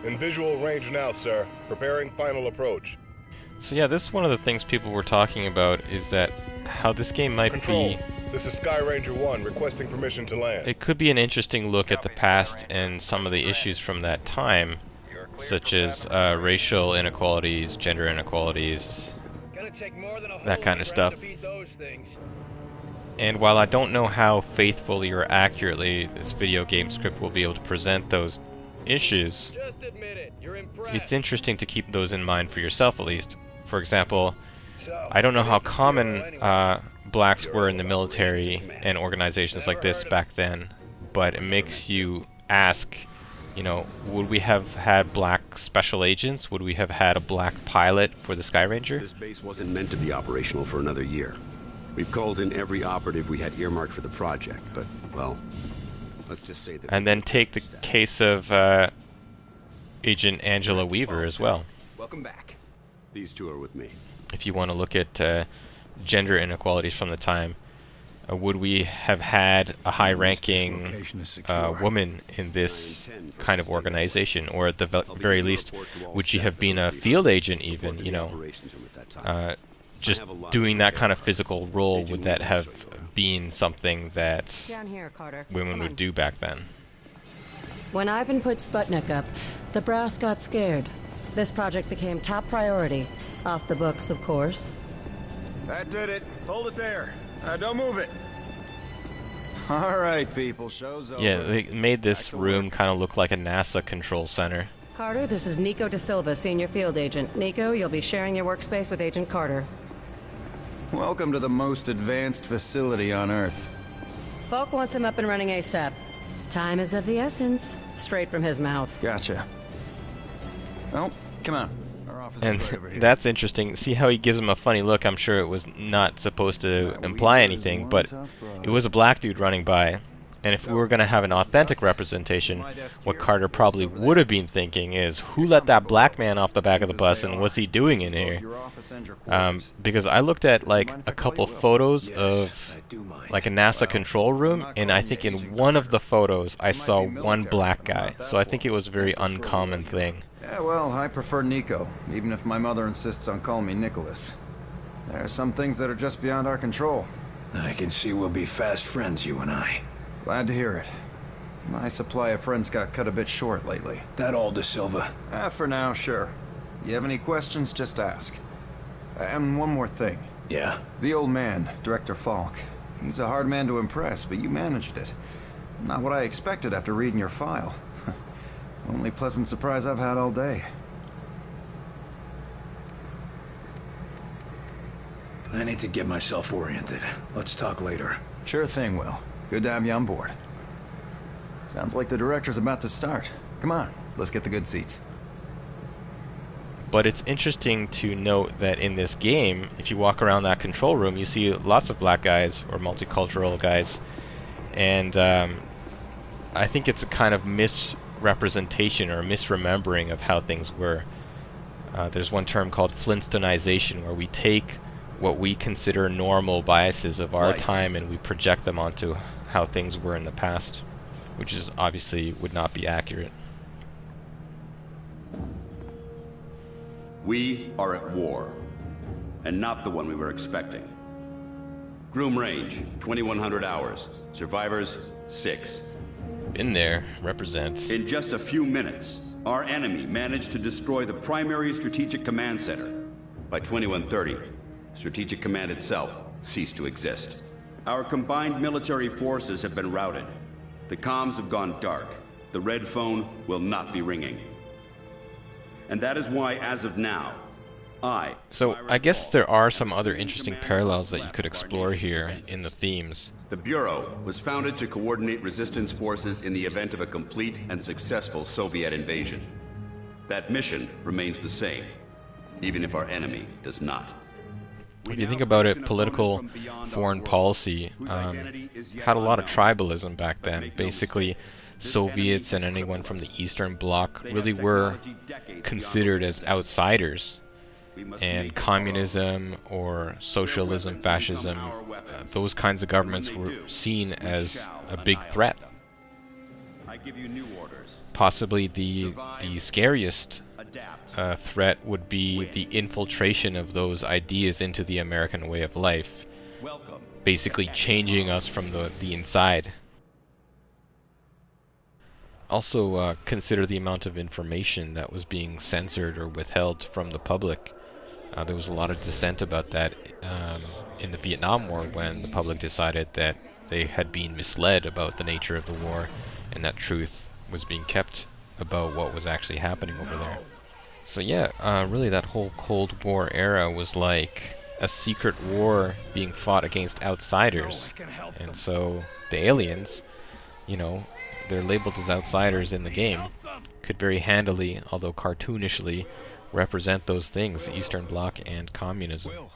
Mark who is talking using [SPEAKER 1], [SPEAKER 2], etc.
[SPEAKER 1] In visual range now, sir. Preparing final approach.
[SPEAKER 2] So yeah, this is one of the things people were talking about, is that how this game might
[SPEAKER 1] Control.
[SPEAKER 2] be...
[SPEAKER 1] This is Sky Ranger 1 requesting permission to land.
[SPEAKER 2] It could be an interesting look at the past and some of the issues from that time, such as racial inequalities, gender inequalities, that kind of stuff. And while I don't know how faithfully or accurately this video game script will be able to present those issues, it's interesting to keep those in mind for yourself at least. For example, I don't know how common blacks were in the military and organizations like this back then, but it makes you ask, you know, would we have had black special agents? Would we have had a black pilot for the Sky Ranger?
[SPEAKER 3] This base wasn't meant to be operational for another year. We've called in every operative we had earmarked for the project, but, well, let's just say that...
[SPEAKER 2] And then take the case of Agent Angela Weaver as well.
[SPEAKER 3] Welcome back. These two are with me.
[SPEAKER 2] If you want to look at gender inequalities from the time, would we have had a high-ranking woman in this kind of organization? Or at the very least, would she have been a field agent even, you know? Just doing that kind of physical role, would that have been something that women would do back then?
[SPEAKER 4] When Ivan put Sputnik up, the brass got scared. This project became top priority. Off the books, of course.
[SPEAKER 5] That did it. Hold it there. Don't move it. All right, people. Show's over.
[SPEAKER 2] Yeah, they made this room kind of look like a NASA control center.
[SPEAKER 4] Carter, this is Nico Da Silva, Senior Field Agent. Nico, you'll be sharing your workspace with Agent Carter.
[SPEAKER 5] Welcome to the most advanced facility on Earth.
[SPEAKER 4] Falk wants him up and running ASAP. Time is of the essence. Straight from his mouth.
[SPEAKER 5] Gotcha. Well, come on. Our office
[SPEAKER 2] And
[SPEAKER 5] is right over here.
[SPEAKER 2] that's interesting. See how he gives him a funny look? I'm sure it was not supposed to imply anything, but it was a black dude running by. And if we were going to have an authentic representation, what Carter probably would have been thinking is, who let that black man off the back of the bus and what's he doing in here? Because I looked at like a couple photos of like a NASA control room, and I think in one of the photos I saw one black guy. So I think it was a very uncommon thing.
[SPEAKER 5] Yeah, well, I prefer Nico, even if my mother insists on calling me Nicholas. There are some things that are just beyond our control.
[SPEAKER 6] I can see we'll be fast friends, you and I.
[SPEAKER 5] Glad to hear it. My supply of friends got cut a bit short lately.
[SPEAKER 6] That all, Da Silva?
[SPEAKER 5] For now, sure. You have any questions, just ask. And one more thing.
[SPEAKER 6] Yeah?
[SPEAKER 5] The old man, Director Falk. He's a hard man to impress, but you managed it. Not what I expected after reading your file. Only pleasant surprise I've had all day.
[SPEAKER 6] I need to get myself oriented. Let's talk later.
[SPEAKER 5] Sure thing, Will. Good to have you on board. Sounds like the director's about to start. Come on, let's get the good seats.
[SPEAKER 2] But it's interesting to note that in this game, if you walk around that control room, you see lots of black guys or multicultural guys. And I think it's a kind of misrepresentation or misremembering of how things were. There's one term called Flintstonization, where we take what we consider normal biases of our time and we project them onto how things were in the past, which is obviously would not be accurate.
[SPEAKER 3] We are at war, and not the one we were expecting. Groom range, 2100 hours. Survivors, 6.
[SPEAKER 2] Been there, represents.
[SPEAKER 3] In just a few minutes, our enemy managed to destroy the primary strategic command center. By 2130, Strategic Command itself ceased to exist. Our combined military forces have been routed. The comms have gone dark. The red phone will not be ringing. And that is why, as of now,
[SPEAKER 2] So I guess there are some other interesting parallels that you could explore here in the themes.
[SPEAKER 3] The Bureau was founded to coordinate resistance forces in the event of a complete and successful Soviet invasion. That mission remains the same, even if our enemy does not.
[SPEAKER 2] If you think about it, political foreign policy had a lot of tribalism back then. Basically, Soviets and anyone from the Eastern Bloc really were considered as outsiders. And communism or socialism, fascism, those kinds of governments were seen as a big threat.
[SPEAKER 3] I give you new orders.
[SPEAKER 2] Possibly the
[SPEAKER 3] Survive,
[SPEAKER 2] scariest
[SPEAKER 3] adapt.
[SPEAKER 2] threat would be the infiltration of those ideas into the American way of life,
[SPEAKER 3] Welcome.
[SPEAKER 2] basically changing us from the inside. Also, consider the amount of information that was being censored or withheld from the public. There was a lot of dissent about that in the Vietnam War, when the public decided that they had been misled about the nature of the war, and that truth was being kept about what was actually happening over there. So yeah, really that whole Cold War era was like a secret war being fought against outsiders. And so the aliens, you know, they're labeled as outsiders in the game, could very handily, although cartoonishly, represent those things, the Eastern Bloc and communism.
[SPEAKER 7] Will,